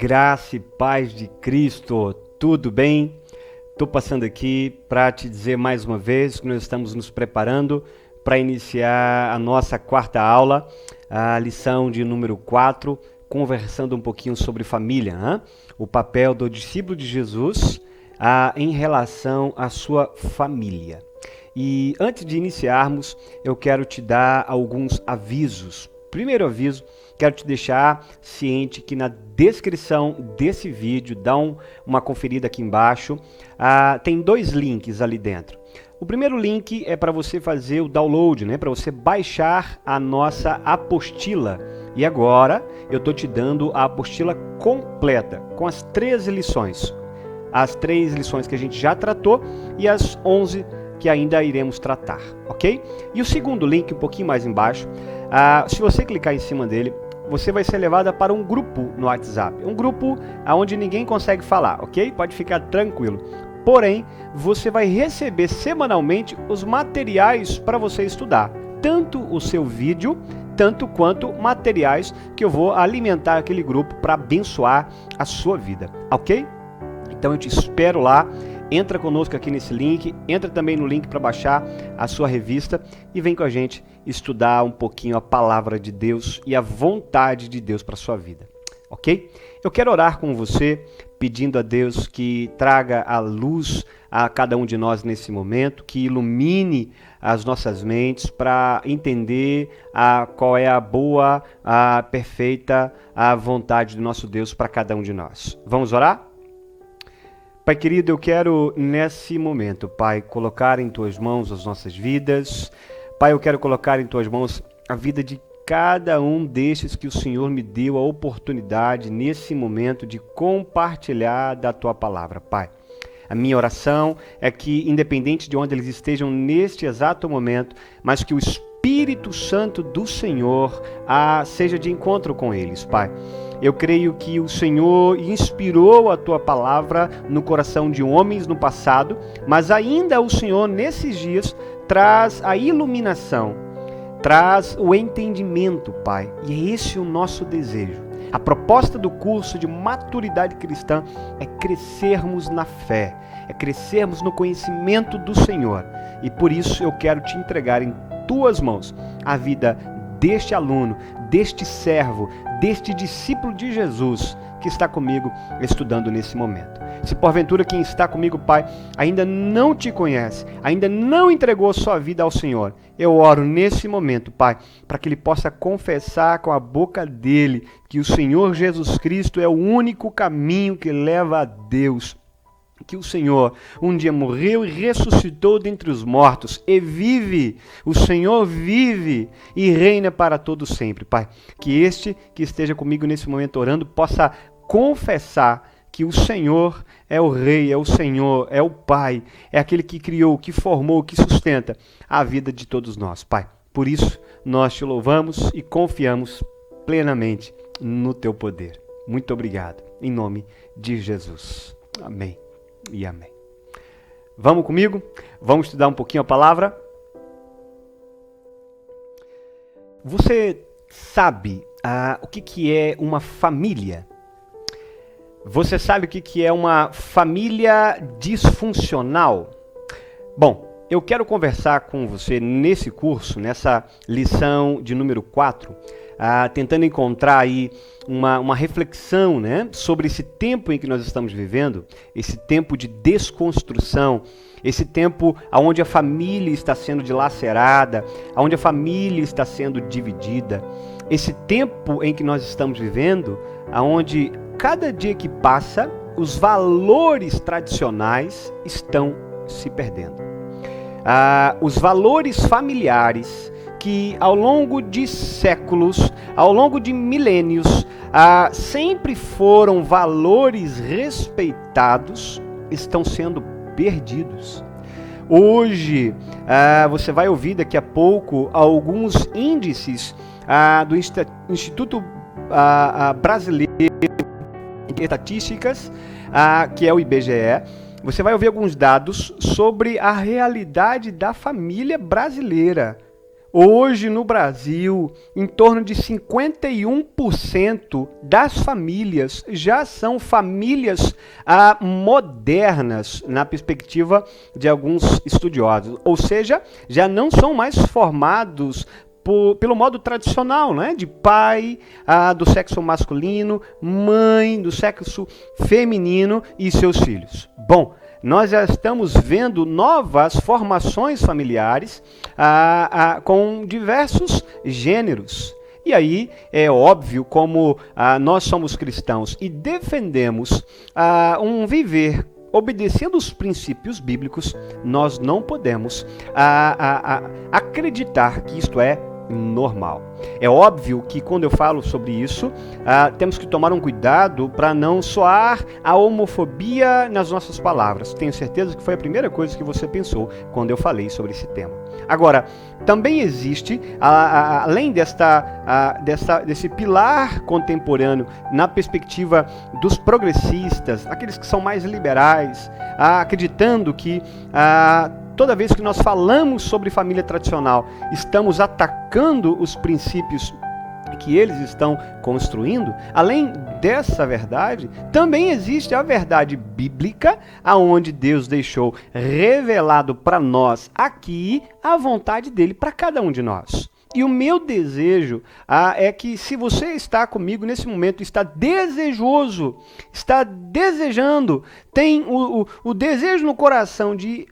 Graça e paz de Cristo, tudo bem? Estou passando aqui para te dizer mais uma vez que nós estamos nos preparando para iniciar a nossa quarta aula, a lição de número 4, conversando um pouquinho sobre família, hein? O papel do discípulo de Jesus em relação à sua família. E antes de iniciarmos, eu quero te dar alguns avisos. Primeiro aviso, quero te deixar ciente que na descrição desse vídeo, dá uma conferida aqui embaixo, tem dois links ali dentro. O primeiro link é para você fazer o download, né? Para você baixar a nossa apostila. E agora eu estou te dando a apostila completa, com as 13 lições. As 3 lições que a gente já tratou e as 11 que ainda iremos tratar, ok? E o segundo link, um pouquinho mais embaixo, se você clicar em cima dele, você vai ser levada para um grupo no WhatsApp. Um grupo onde ninguém consegue falar, ok? Pode ficar tranquilo. Porém, você vai receber semanalmente os materiais para você estudar. Tanto o seu vídeo, tanto quanto materiais que eu vou alimentar aquele grupo para abençoar a sua vida, ok? Então eu te espero lá. Entra conosco aqui nesse link, entra também no link para baixar a sua revista e vem com a gente estudar um pouquinho a palavra de Deus e a vontade de Deus para a sua vida, ok? Eu quero orar com você, pedindo a Deus que traga a luz a cada um de nós nesse momento, que ilumine as nossas mentes para entender qual é a boa, a perfeita, a vontade do nosso Deus para cada um de nós. Vamos orar? Pai querido, eu quero nesse momento, Pai, colocar em Tuas mãos as nossas vidas. Pai, eu quero colocar em Tuas mãos a vida de cada um destes que o Senhor me deu a oportunidade nesse momento de compartilhar da Tua palavra, Pai. A minha oração é que, independente de onde eles estejam neste exato momento, mas que o Espírito Santo do Senhor seja de encontro com eles, Pai. Eu creio que o Senhor inspirou a Tua palavra no coração de homens no passado, mas ainda o Senhor, nesses dias, traz a iluminação, traz o entendimento, Pai. E é esse o nosso desejo. A proposta do curso de maturidade cristã é crescermos na fé, é crescermos no conhecimento do Senhor. E por isso eu quero te entregar em Tuas mãos a vida deste aluno, deste servo, deste discípulo de Jesus que está comigo estudando nesse momento. Se porventura quem está comigo, Pai, ainda não te conhece, ainda não entregou sua vida ao Senhor, eu oro nesse momento, Pai, para que ele possa confessar com a boca dele que o Senhor Jesus Cristo é o único caminho que leva a Deus. Que o Senhor um dia morreu e ressuscitou dentre os mortos e vive, o Senhor vive e reina para todo sempre, Pai. Que este que esteja comigo nesse momento orando possa confessar que o Senhor é o Rei, é o Senhor, é o Pai, é aquele que criou, que formou, que sustenta a vida de todos nós, Pai. Por isso, nós te louvamos e confiamos plenamente no Teu poder. Muito obrigado, em nome de Jesus. Amém. E amém. Vamos comigo? Vamos estudar um pouquinho a palavra? Você sabe o que é uma família? Você sabe o que é uma família disfuncional? Bom, eu quero conversar com você nesse curso, nessa lição de número 4, tentando encontrar aí uma reflexão, né, sobre esse tempo em que nós estamos vivendo, esse tempo de desconstrução, esse tempo onde a família está sendo dilacerada, onde a família está sendo dividida, esse tempo em que nós estamos vivendo, onde cada dia que passa, os valores tradicionais estão se perdendo. Os valores familiares que ao longo de séculos, ao longo de milênios, sempre foram valores respeitados, estão sendo perdidos. Hoje, você vai ouvir daqui a pouco alguns índices do Instituto Brasileiro de Estatísticas, que é o IBGE. Você vai ouvir alguns dados sobre a realidade da família brasileira. Hoje no Brasil, em torno de 51% das famílias já são famílias modernas, na perspectiva de alguns estudiosos. Ou seja, já não são mais formados pelo modo tradicional, né? De pai do sexo masculino, mãe do sexo feminino e seus filhos. Bom, nós já estamos vendo novas formações familiares com diversos gêneros. E aí é óbvio, como nós somos cristãos e defendemos um viver obedecendo os princípios bíblicos, nós não podemos acreditar que isto é normal. É óbvio que quando eu falo sobre isso, temos que tomar um cuidado para não soar a homofobia nas nossas palavras. Tenho certeza que foi a primeira coisa que você pensou quando eu falei sobre esse tema. Agora, também existe, além desse pilar contemporâneo, na perspectiva dos progressistas, aqueles que são mais liberais, acreditando que toda vez que nós falamos sobre família tradicional, estamos atacando os princípios que eles estão construindo. Além dessa verdade, também existe a verdade bíblica, aonde Deus deixou revelado para nós aqui a vontade dele para cada um de nós. E o meu desejo é que, se você está comigo nesse momento, está desejoso, está desejando, tem o desejo no coração de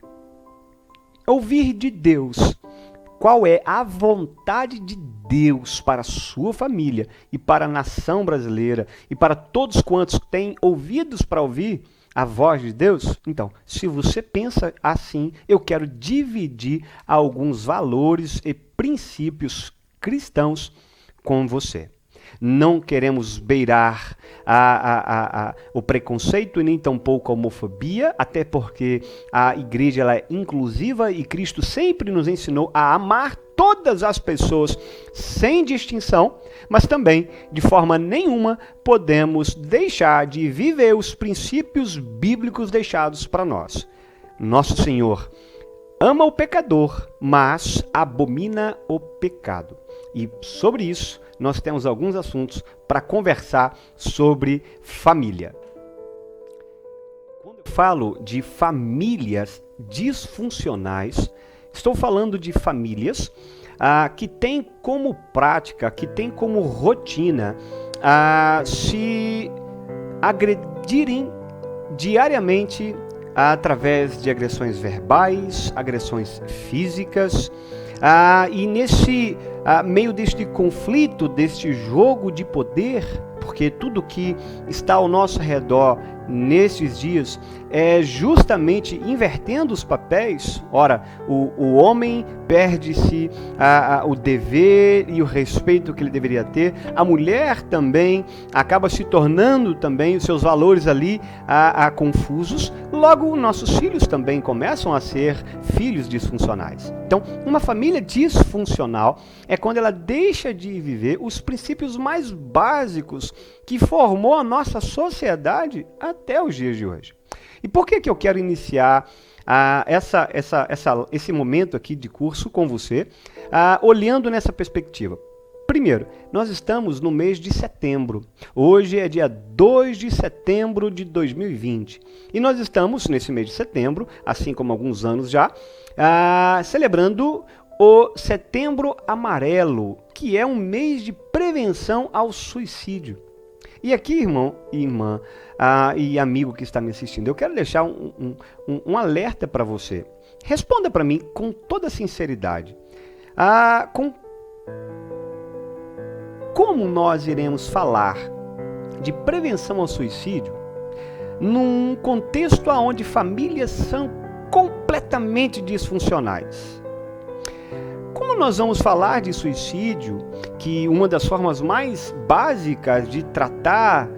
ouvir de Deus qual é a vontade de Deus para a sua família e para a nação brasileira e para todos quantos têm ouvidos para ouvir a voz de Deus. Então, se você pensa assim, eu quero dividir alguns valores e princípios cristãos com você. Não queremos beirar o preconceito e nem tampouco a homofobia, até porque a igreja ela é inclusiva e Cristo sempre nos ensinou a amar todas as pessoas sem distinção, mas também, de forma nenhuma, podemos deixar de viver os princípios bíblicos deixados para nós. Nosso Senhor ama o pecador, mas abomina o pecado. E sobre isso, nós temos alguns assuntos para conversar sobre família. Quando eu falo de famílias disfuncionais, estou falando de famílias que têm como prática, que têm como rotina se agredirem diariamente através de agressões verbais, agressões físicas, e nesse meio deste conflito, deste jogo de poder, porque tudo que está ao nosso redor nesses dias é justamente invertendo os papéis. Ora, o homem perde-se o dever e o respeito que ele deveria ter, a mulher também acaba se tornando também os seus valores ali confusos, logo nossos filhos também começam a ser filhos disfuncionais. Então, uma família disfuncional é quando ela deixa de viver os princípios mais básicos que formou a nossa sociedade até os dias de hoje. E por que eu quero iniciar esse momento aqui de curso com você, olhando nessa perspectiva? Primeiro, nós estamos no mês de setembro. Hoje é dia 2 de setembro de 2020. E nós estamos, nesse mês de setembro, assim como alguns anos já, celebrando o Setembro Amarelo, que é um mês de prevenção ao suicídio. E aqui, irmão e irmã, e amigo que está me assistindo, eu quero deixar um alerta para você. Responda para mim com toda sinceridade. Como nós iremos falar de prevenção ao suicídio num contexto onde famílias são completamente disfuncionais? Como nós vamos falar de suicídio, que uma das formas mais básicas de tratar,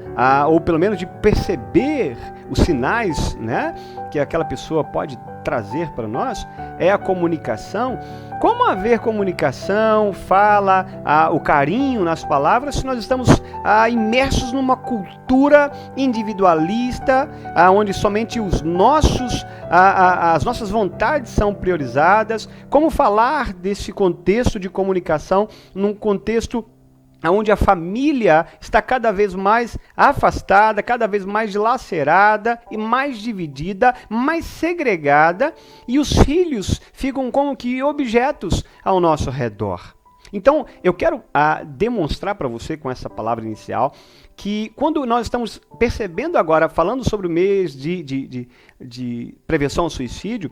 ou pelo menos de perceber os sinais, né, que aquela pessoa pode trazer para nós, é a comunicação. Como haver comunicação, fala, o carinho nas palavras, se nós estamos imersos numa cultura individualista, onde somente as nossas vontades são priorizadas? Como falar desse contexto de comunicação num contexto onde a família está cada vez mais afastada, cada vez mais dilacerada e mais dividida, mais segregada, e os filhos ficam como que objetos ao nosso redor. Então, eu quero demonstrar para você com essa palavra inicial que quando nós estamos percebendo agora, falando sobre o mês de prevenção ao suicídio,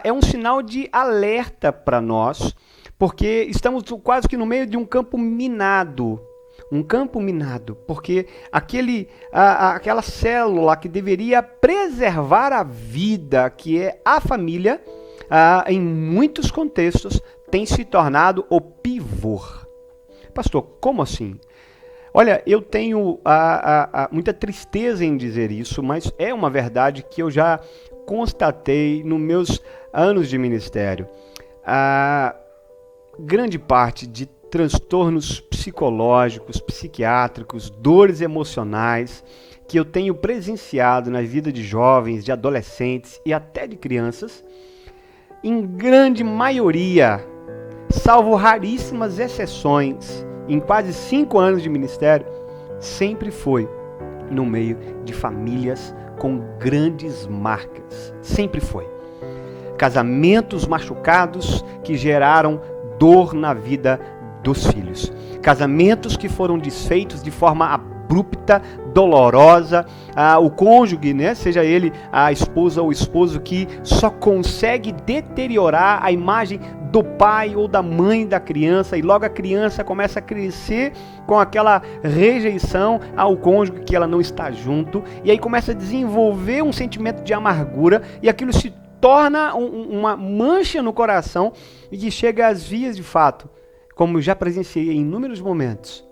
é um sinal de alerta para nós, porque estamos quase que no meio de um campo minado. Um campo minado, porque aquela célula que deveria preservar a vida, que é a família, em muitos contextos, tem se tornado o pivô. Pastor, como assim? Olha, eu tenho muita tristeza em dizer isso, mas é uma verdade que eu já constatei nos meus anos de ministério. Grande parte de transtornos psicológicos, psiquiátricos, dores emocionais que eu tenho presenciado na vida de jovens, de adolescentes e até de crianças, em grande maioria, salvo raríssimas exceções, em quase 5 anos de ministério, sempre foi no meio de famílias com grandes marcas. Sempre foi. Casamentos machucados que geraram dor na vida dos filhos. Casamentos que foram desfeitos de forma abrupta, dolorosa. O cônjuge, né, seja ele a esposa ou o esposo, que só consegue deteriorar a imagem do pai ou da mãe da criança, e logo a criança começa a crescer com aquela rejeição ao cônjuge que ela não está junto, e aí começa a desenvolver um sentimento de amargura, e aquilo se torna uma mancha no coração e que chega às vias de fato, como já presenciei em inúmeros momentos,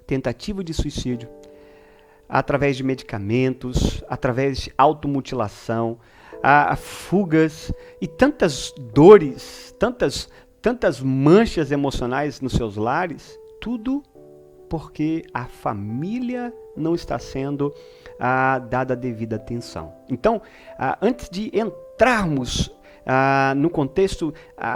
tentativa de suicídio, através de medicamentos, através de automutilação, fugas e tantas dores, tantas manchas emocionais nos seus lares, tudo porque a família não está sendo dada a devida atenção. Então, antes de entrarmos no contexto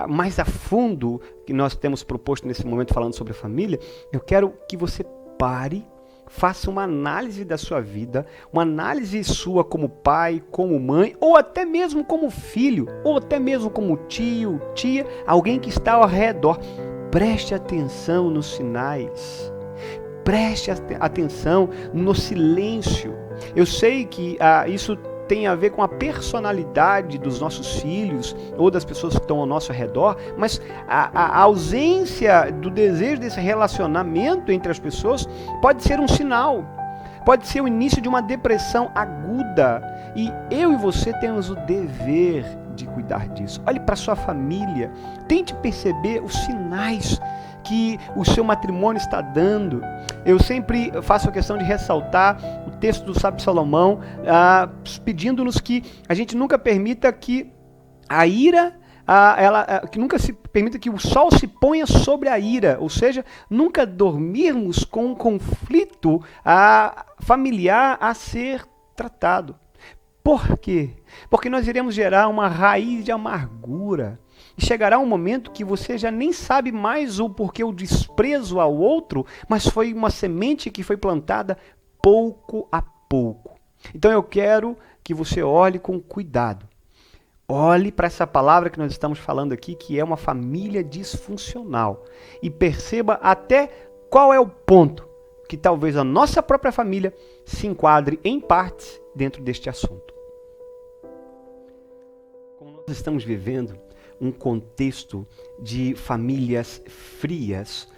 mais a fundo que nós temos proposto nesse momento falando sobre a família, eu quero que você pare, faça uma análise da sua vida, uma análise sua como pai, como mãe, ou até mesmo como filho, ou até mesmo como tio, tia, alguém que está ao redor. Preste atenção nos sinais. Preste atenção no silêncio. Eu sei que isso tem a ver com a personalidade dos nossos filhos ou das pessoas que estão ao nosso redor, mas a ausência do desejo desse relacionamento entre as pessoas pode ser um sinal, pode ser o início de uma depressão aguda, e eu e você temos o dever de cuidar disso. Olhe para sua família, tente perceber os sinais que o seu matrimônio está dando. Eu sempre faço a questão de ressaltar o texto do sábio Salomão, pedindo-nos que a gente nunca permita que a ira, que nunca se permita que o sol se ponha sobre a ira, ou seja, nunca dormirmos com um conflito familiar a ser tratado. Por quê? Porque nós iremos gerar uma raiz de amargura. E chegará um momento que você já nem sabe mais o porquê o desprezo ao outro, mas foi uma semente que foi plantada pouco a pouco. Então eu quero que você olhe com cuidado. Olhe para essa palavra que nós estamos falando aqui, que é uma família disfuncional. E perceba até qual é o ponto que talvez a nossa própria família se enquadre em partes dentro deste assunto. Como nós estamos vivendo um contexto de famílias frias,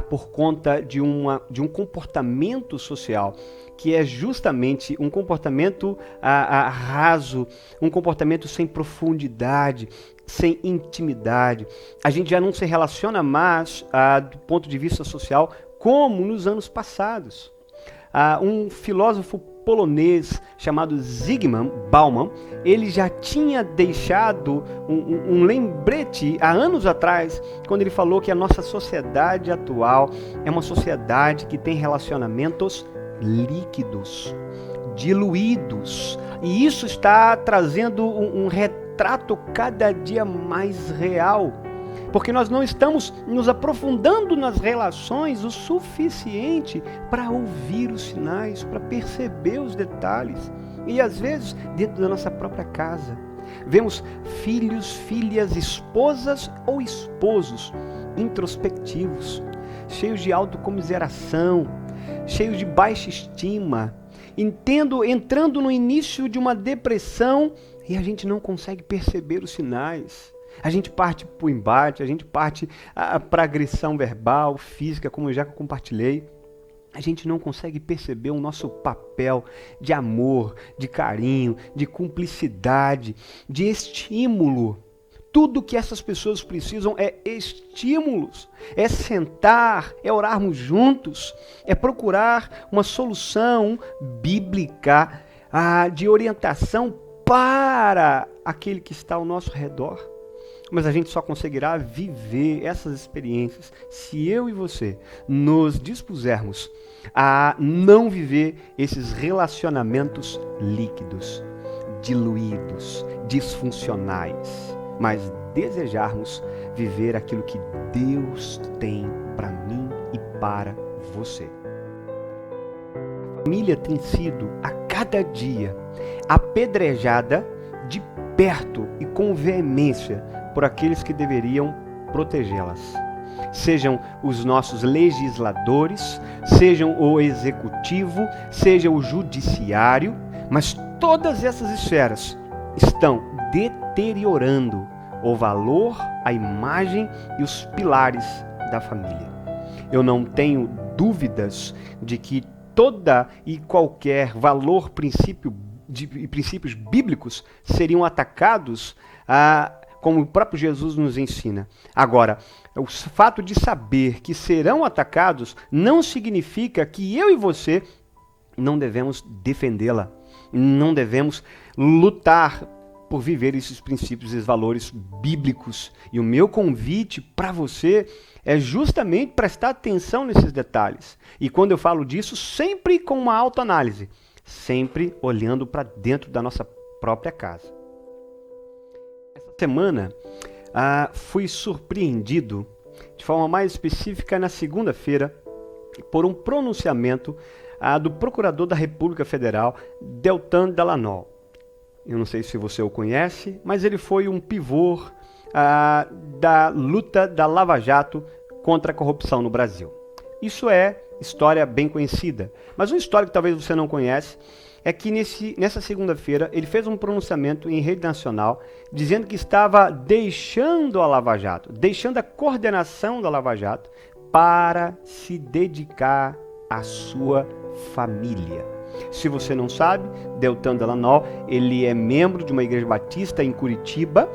por conta de um comportamento social que é justamente um comportamento raso, um comportamento sem profundidade, sem intimidade. A gente já não se relaciona mais do ponto de vista social como nos anos passados. Um filósofo polonês chamado Zygmunt Bauman, ele já tinha deixado um lembrete há anos atrás, quando ele falou que a nossa sociedade atual é uma sociedade que tem relacionamentos líquidos, diluídos, e isso está trazendo um retrato cada dia mais real, porque nós não estamos nos aprofundando nas relações o suficiente para ouvir os sinais, para perceber os detalhes. E às vezes, dentro da nossa própria casa, vemos filhos, filhas, esposas ou esposos introspectivos, cheios de autocomiseração, cheios de baixa estima, entrando no início de uma depressão, e a gente não consegue perceber os sinais. A gente parte para o embate, a gente parte para agressão verbal, física, como eu já compartilhei. A gente não consegue perceber o nosso papel de amor, de carinho, de cumplicidade, de estímulo. Tudo que essas pessoas precisam é estímulos, é sentar, é orarmos juntos, é procurar uma solução bíblica de orientação para aquele que está ao nosso redor. Mas a gente só conseguirá viver essas experiências se eu e você nos dispusermos a não viver esses relacionamentos líquidos, diluídos, disfuncionais, mas desejarmos viver aquilo que Deus tem para mim e para você. A família tem sido a cada dia apedrejada de perto e com veemência por aqueles que deveriam protegê-las. Sejam os nossos legisladores, sejam o executivo, seja o judiciário, mas todas essas esferas estão deteriorando o valor, a imagem e os pilares da família. Eu não tenho dúvidas de que toda e qualquer valor, princípios bíblicos seriam atacados como o próprio Jesus nos ensina. Agora, o fato de saber que serão atacados não significa que eu e você não devemos defendê-la, não devemos lutar por viver esses princípios e valores bíblicos. E o meu convite para você é justamente prestar atenção nesses detalhes. E quando eu falo disso, sempre com uma autoanálise, sempre olhando para dentro da nossa própria casa. Semana fui surpreendido de forma mais específica na segunda-feira por um pronunciamento do Procurador da República Federal, Deltan Dallagnol. Eu não sei se você o conhece, mas ele foi um pivô da luta da Lava Jato contra a corrupção no Brasil. Isso é história bem conhecida, mas uma história que talvez você não conhece é que nessa segunda-feira ele fez um pronunciamento em rede nacional dizendo que estava deixando a Lava Jato, deixando a coordenação da Lava Jato para se dedicar à sua família. Se você não sabe, Deltan Dallagnol, ele é membro de uma igreja batista em Curitiba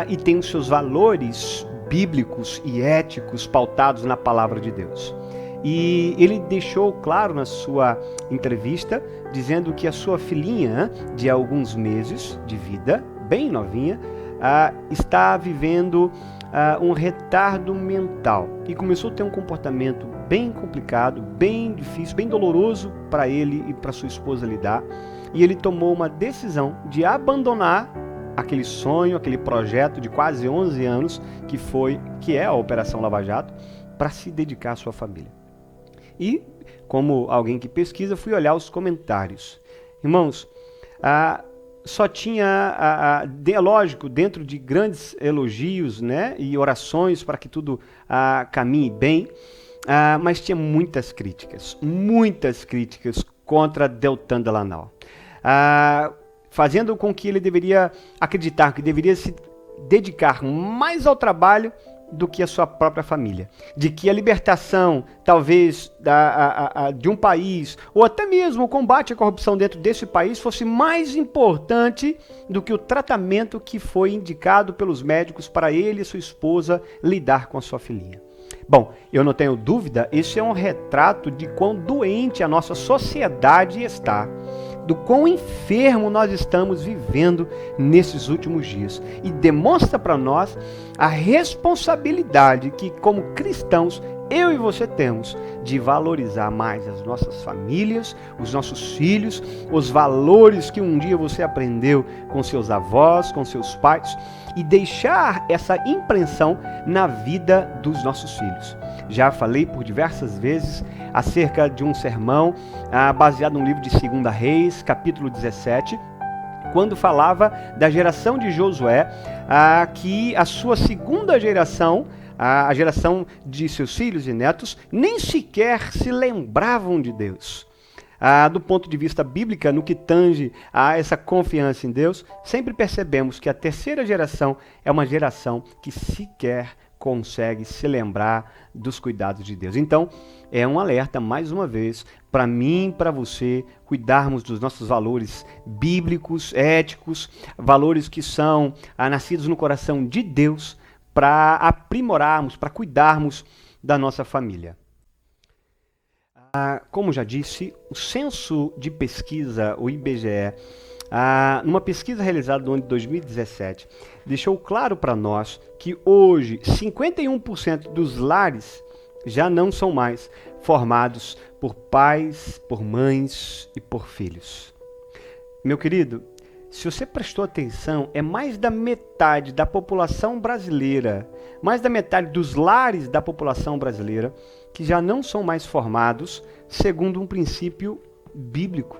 e tem os seus valores bíblicos e éticos pautados na palavra de Deus. E ele deixou claro na sua entrevista, dizendo que a sua filhinha, de alguns meses de vida, bem novinha, está vivendo um retardo mental e começou a ter um comportamento bem complicado, bem difícil, bem doloroso para ele e para sua esposa lidar. E ele tomou uma decisão de abandonar aquele sonho, aquele projeto de quase 11 anos que é a Operação Lava Jato, para se dedicar à sua família. E, como alguém que pesquisa, fui olhar os comentários. Irmãos, só tinha, lógico, dentro de grandes elogios, né, e orações para que tudo caminhe bem, mas tinha muitas críticas contra Deltan Dallagnol, fazendo com que ele deveria acreditar que deveria se dedicar mais ao trabalho do que a sua própria família, de que a libertação, talvez, de um país, ou até mesmo o combate à corrupção dentro desse país, fosse mais importante do que o tratamento que foi indicado pelos médicos para ele e sua esposa lidar com a sua filhinha. Bom, eu não tenho dúvida, isso é um retrato de quão doente a nossa sociedade está, do quão enfermo nós estamos vivendo nesses últimos dias. E demonstra para nós a responsabilidade que, como cristãos, eu e você temos de valorizar mais as nossas famílias, os nossos filhos, os valores que um dia você aprendeu com seus avós, com seus pais, e deixar essa impressão na vida dos nossos filhos. Já falei por diversas vezes acerca de um sermão baseado no livro de 2 Reis, capítulo 17, quando falava da geração de Josué, que a sua segunda geração, a geração de seus filhos e netos, nem sequer se lembravam de Deus. Do ponto de vista bíblico, no que tange a essa confiança em Deus, sempre percebemos que a terceira geração é uma geração que sequer consegue se lembrar dos cuidados de Deus. Então, é um alerta, mais uma vez, para mim e para você, cuidarmos dos nossos valores bíblicos, éticos, valores que são nascidos no coração de Deus, para aprimorarmos, para cuidarmos da nossa família. Como já disse, o Censo de Pesquisa, o IBGE, numa pesquisa realizada no ano de 2017, deixou claro para nós que hoje 51% dos lares já não são mais formados por pais, por mães e por filhos. Meu querido, se você prestou atenção, é mais da metade da população brasileira, mais da metade dos lares da população brasileira que já não são mais formados segundo um princípio bíblico,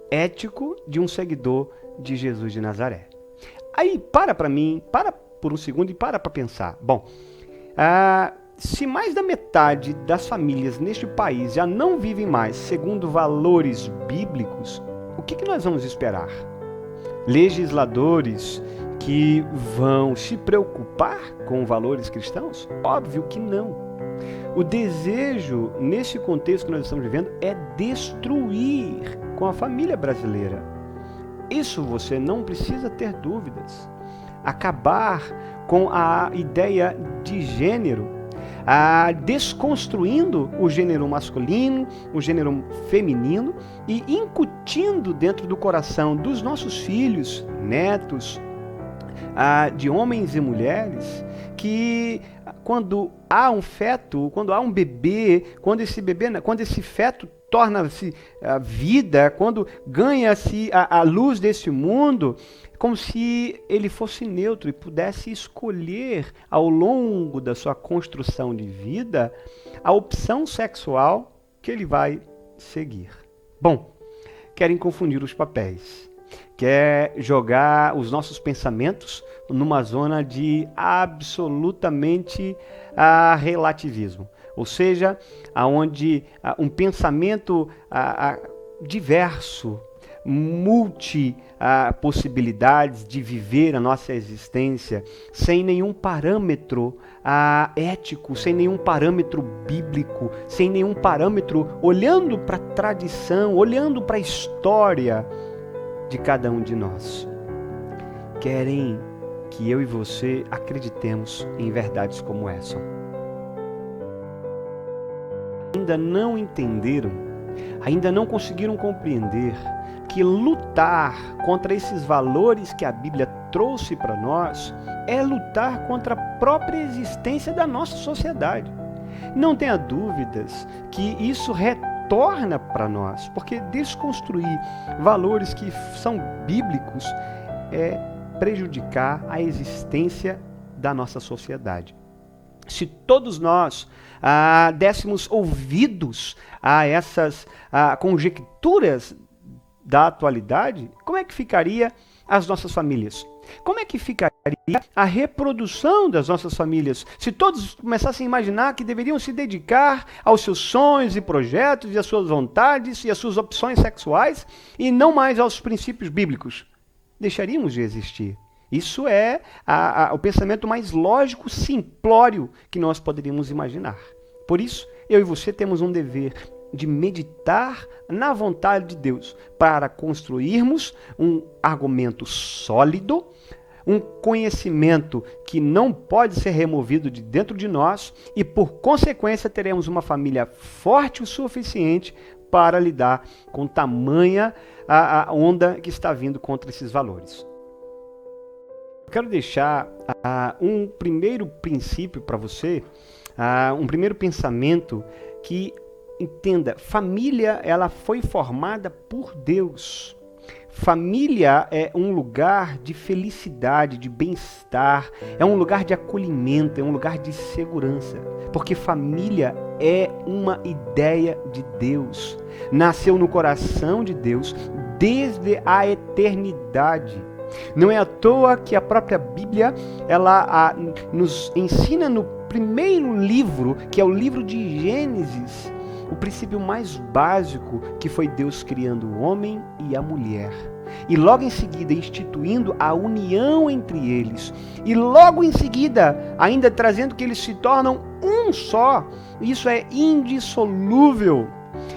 ético de um seguidor de Jesus de Nazaré. Aí, para por um segundo e para pensar. Bom, se mais da metade das famílias neste país já não vivem mais segundo valores bíblicos, o que nós vamos esperar? Legisladores que vão se preocupar com valores cristãos? Óbvio que não. O desejo, nesse contexto que nós estamos vivendo, é destruir com a família brasileira. Isso você não precisa ter dúvidas. Acabar com a ideia de gênero, desconstruindo o gênero masculino, o gênero feminino e incutindo dentro do coração dos nossos filhos, netos, de homens e mulheres, que quando há um feto, quando há um bebê, quando esse feto torna-se vida, quando ganha-se a luz desse mundo, como se ele fosse neutro e pudesse escolher ao longo da sua construção de vida a opção sexual que ele vai seguir. Bom, querem confundir os papéis. Quer jogar os nossos pensamentos numa zona de absolutamente relativismo. Ou seja, onde um pensamento diverso, possibilidades de viver a nossa existência sem nenhum parâmetro ético, sem nenhum parâmetro bíblico, sem nenhum parâmetro olhando para a tradição, olhando para a história de cada um de nós. Querem que eu e você acreditemos em verdades como essa. Ainda não entenderam, ainda não conseguiram compreender que lutar contra esses valores que a Bíblia trouxe para nós é lutar contra a própria existência da nossa sociedade. Não tenha dúvidas que isso retorna para nós, porque desconstruir valores que são bíblicos é prejudicar a existência da nossa sociedade. Se todos nós dessemos ouvidos a essas conjecturas da atualidade, como é que ficaria as nossas famílias? Como é que ficaria a reprodução das nossas famílias? Se todos começassem a imaginar que deveriam se dedicar aos seus sonhos e projetos e às suas vontades e às suas opções sexuais e não mais aos princípios bíblicos, deixaríamos de existir. Isso é o pensamento mais lógico, simplório que nós poderíamos imaginar. Por isso, eu e você temos um dever de meditar na vontade de Deus para construirmos um argumento sólido, um conhecimento que não pode ser removido de dentro de nós e, por consequência, teremos uma família forte o suficiente para lidar com tamanha a onda que está vindo contra esses valores. Eu quero deixar um primeiro princípio para você, um primeiro pensamento que entenda, família ela foi formada por Deus. Família é um lugar de felicidade, de bem-estar, é um lugar de acolhimento, é um lugar de segurança. Porque família é uma ideia de Deus. Nasceu no coração de Deus desde a eternidade. Não é à toa que a própria Bíblia ela nos ensina no primeiro livro, que é o livro de Gênesis, o princípio mais básico, que foi Deus criando o homem e a mulher. E logo em seguida instituindo a união entre eles. E logo em seguida ainda trazendo que eles se tornam um só. Isso é indissolúvel.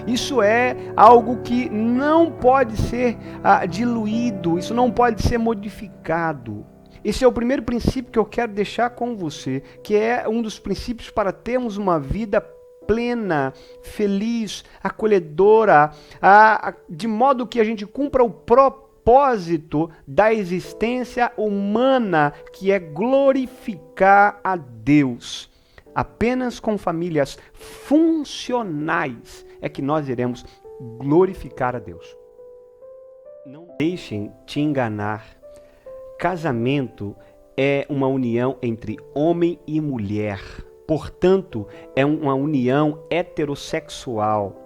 Isso é algo que não pode ser diluído. Isso não pode ser modificado. Esse é o primeiro princípio que eu quero deixar com você, que é um dos princípios para termos uma vida plena, feliz, acolhedora, de modo que a gente cumpra o propósito da existência humana, que é glorificar a Deus. Apenas com famílias funcionais é que nós iremos glorificar a Deus. Não deixem te enganar. Casamento é uma união entre homem e mulher. Portanto, é uma união heterossexual.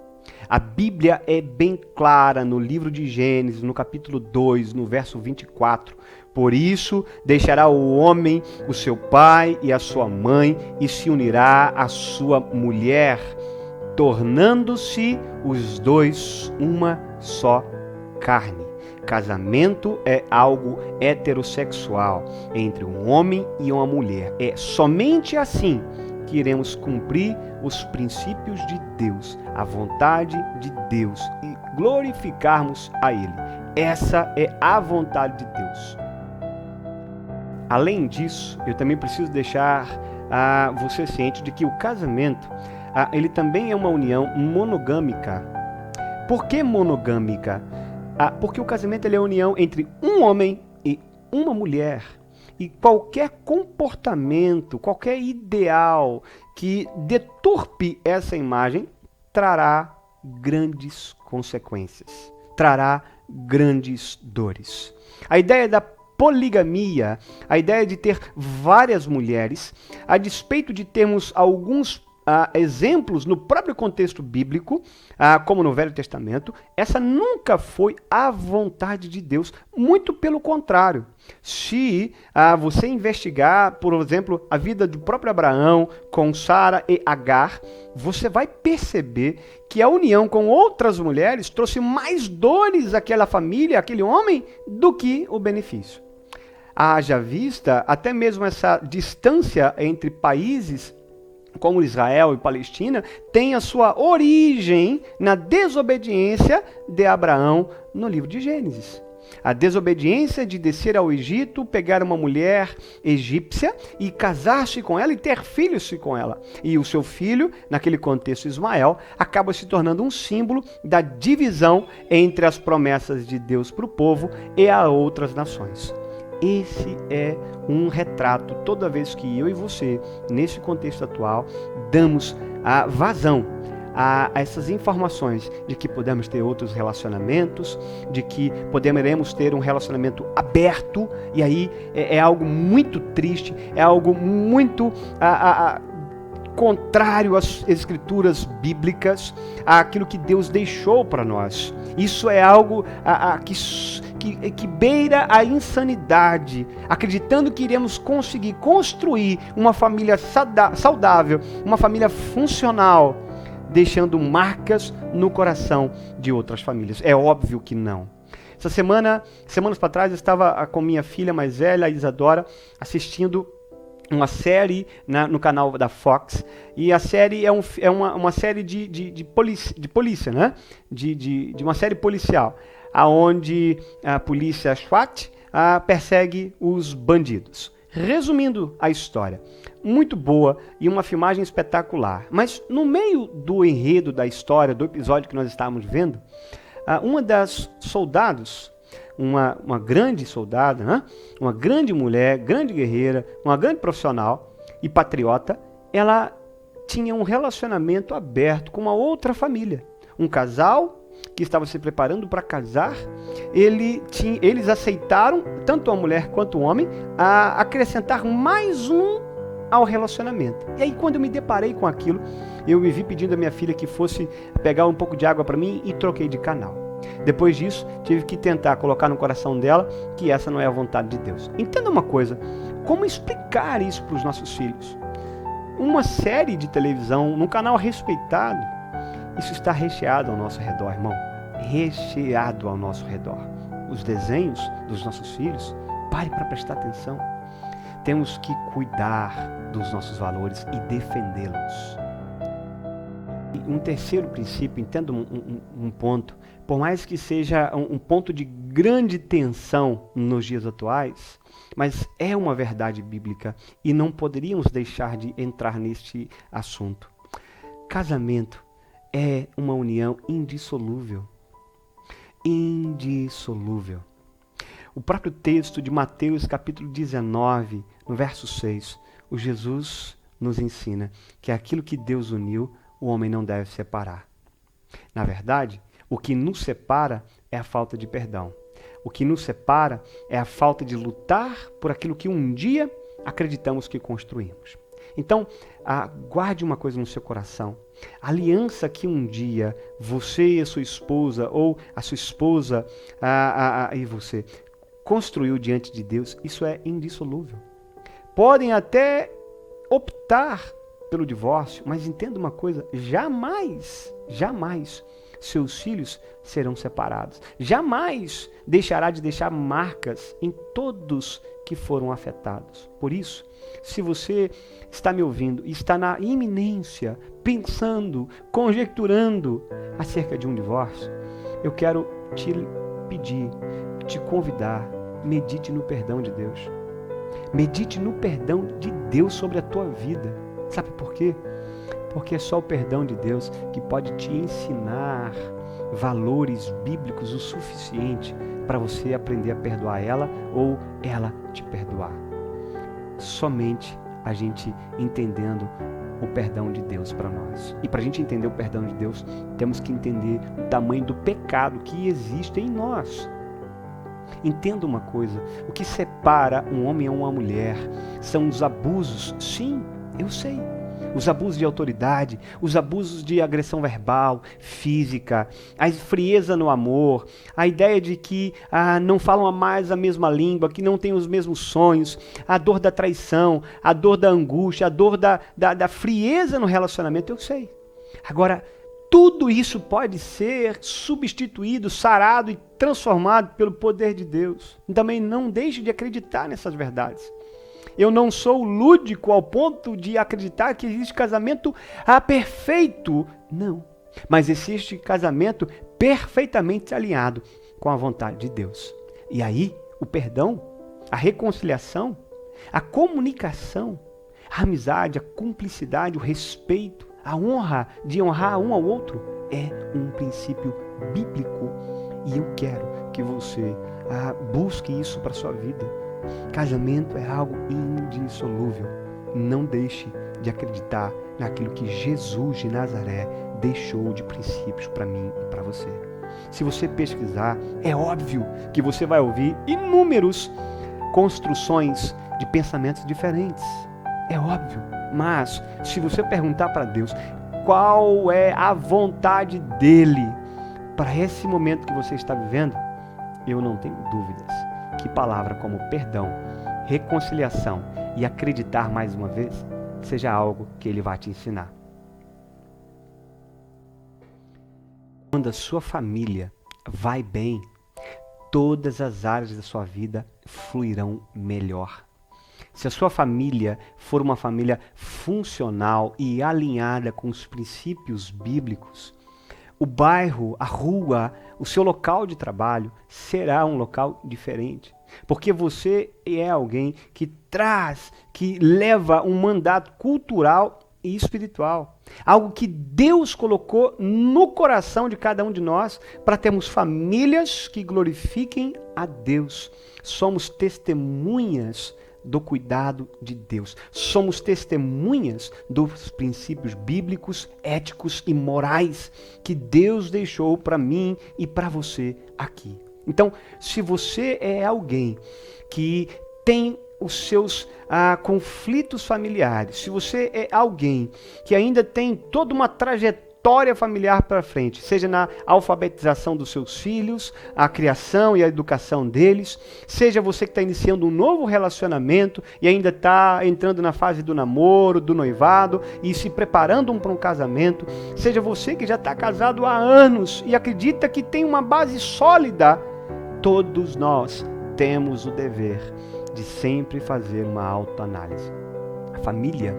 A Bíblia é bem clara no livro de Gênesis, no capítulo 2, no verso 24. Por isso, deixará o homem o seu pai e a sua mãe e se unirá à sua mulher, tornando-se os dois uma só carne. Casamento é algo heterossexual entre um homem e uma mulher. É somente assim que iremos cumprir os princípios de Deus, a vontade de Deus e glorificarmos a Ele. Essa é a vontade de Deus. Além disso, eu também preciso deixar você ciente de que o casamento ele também é uma união monogâmica. Por que monogâmica? Porque o casamento ele é a união entre um homem e uma mulher. E qualquer comportamento, qualquer ideal que deturpe essa imagem trará grandes consequências, trará grandes dores. A ideia da poligamia, a ideia de ter várias mulheres, a despeito de termos alguns exemplos no próprio contexto bíblico, como no Velho Testamento, essa nunca foi a vontade de Deus, muito pelo contrário. Se você investigar, por exemplo, a vida do próprio Abraão com Sara e Agar, você vai perceber que a união com outras mulheres trouxe mais dores àquela família, àquele homem, do que o benefício. Haja vista até mesmo essa distância entre países como Israel e Palestina, tem a sua origem na desobediência de Abraão no livro de Gênesis. A desobediência de descer ao Egito, pegar uma mulher egípcia e casar-se com ela e ter filhos com ela. E o seu filho, naquele contexto Ismael, acaba se tornando um símbolo da divisão entre as promessas de Deus para o povo e a outras nações. Esse é um retrato, toda vez que eu e você, nesse contexto atual, damos a vazão a essas informações de que podemos ter outros relacionamentos, de que poderemos ter um relacionamento aberto, e aí é algo muito triste, é algo muito contrário às escrituras bíblicas, àquilo que Deus deixou para nós. Isso é algo que beira a insanidade, acreditando que iremos conseguir construir uma família saudável, uma família funcional, deixando marcas no coração de outras famílias. É óbvio que não. Essa semanas para trás, eu estava com minha filha mais velha, a Isadora, assistindo uma série no canal da Fox, e a série é uma série de polícia, né? De uma série policial, aonde a polícia SWAT persegue os bandidos. Resumindo a história, muito boa e uma filmagem espetacular. Mas no meio do enredo da história, do episódio que nós estávamos vendo, uma das soldados, uma grande soldada, né? Uma grande mulher, grande guerreira, uma grande profissional e patriota, ela tinha um relacionamento aberto com uma outra família. Um casal que estava se preparando para casar, eles aceitaram, tanto a mulher quanto o homem, a acrescentar mais um ao relacionamento. E aí, quando eu me deparei com aquilo, eu me vi pedindo à minha filha que fosse pegar um pouco de água para mim e troquei de canal. Depois disso, tive que tentar colocar no coração dela que essa não é a vontade de Deus. Entenda uma coisa, como explicar isso para os nossos filhos? Uma série de televisão, num canal respeitado, isso está recheado ao nosso redor, irmão. Recheado ao nosso redor. Os desenhos dos nossos filhos, pare para prestar atenção. Temos que cuidar dos nossos valores e defendê-los. Um terceiro princípio, entenda um ponto, por mais que seja um ponto de grande tensão nos dias atuais, mas é uma verdade bíblica e não poderíamos deixar de entrar neste assunto. Casamento é uma união indissolúvel. Indissolúvel. O próprio texto de Mateus capítulo 19, no verso 6, o Jesus nos ensina que aquilo que Deus uniu, o homem não deve separar. Na verdade, o que nos separa é a falta de perdão. O que nos separa é a falta de lutar por aquilo que um dia acreditamos que construímos. Então, guarde uma coisa no seu coração. A aliança que um dia você e a sua esposa, ou a sua esposa e você, construiu diante de Deus, isso é indissolúvel. Podem até optar pelo divórcio, mas entenda uma coisa, jamais seus filhos serão separados. Jamais deixará de deixar marcas em todos que foram afetados. Por isso, se você está me ouvindo e está na iminência, pensando, conjecturando acerca de um divórcio, eu quero te pedir, te convidar, medite no perdão de Deus. Medite no perdão de Deus sobre a tua vida. Sabe por quê? Porque é só o perdão de Deus que pode te ensinar valores bíblicos o suficiente para você aprender a perdoar ela ou ela te perdoar. Somente a gente entendendo o perdão de Deus para nós. E para a gente entender o perdão de Deus, temos que entender o tamanho do pecado que existe em nós. Entenda uma coisa, o que separa um homem ou uma mulher são os abusos. Sim, eu sei. Os abusos de autoridade, os abusos de agressão verbal, física, a frieza no amor, a ideia de que não falam mais a mesma língua, que não têm os mesmos sonhos, a dor da traição, a dor da angústia, a dor da frieza no relacionamento, eu sei. Agora, tudo isso pode ser substituído, sarado e transformado pelo poder de Deus. Também não deixe de acreditar nessas verdades. Eu não sou lúdico ao ponto de acreditar que existe casamento perfeito. Não. Mas existe casamento perfeitamente alinhado com a vontade de Deus. E aí, o perdão, a reconciliação, a comunicação, a amizade, a cumplicidade, o respeito, a honra de honrar um ao outro é um princípio bíblico. E eu quero que você busque isso para a sua vida. Casamento é algo indissolúvel. Não deixe de acreditar naquilo que Jesus de Nazaré deixou de princípios para mim e para você. Se você pesquisar, é óbvio que você vai ouvir inúmeras construções de pensamentos diferentes. É óbvio. Mas, se você perguntar para Deus qual é a vontade dEle para esse momento que você está vivendo, eu não tenho dúvidas que palavra como perdão, reconciliação e acreditar mais uma vez seja algo que Ele vai te ensinar. Quando a sua família vai bem, todas as áreas da sua vida fluirão melhor. Se a sua família for uma família funcional e alinhada com os princípios bíblicos, o bairro, a rua, o seu local de trabalho será um local diferente. Porque você é alguém que traz, que leva um mandato cultural e espiritual. Algo que Deus colocou no coração de cada um de nós para termos famílias que glorifiquem a Deus. Somos testemunhas do cuidado de Deus. Somos testemunhas dos princípios bíblicos, éticos e morais que Deus deixou para mim e para você aqui. Então, se você é alguém que tem os seus conflitos familiares, se você é alguém que ainda tem toda uma trajetória familiar para frente, seja na alfabetização dos seus filhos, a criação e a educação deles, seja você que está iniciando um novo relacionamento e ainda está entrando na fase do namoro, do noivado e se preparando para um casamento, seja você que já está casado há anos e acredita que tem uma base sólida, todos nós temos o dever de sempre fazer uma autoanálise. A família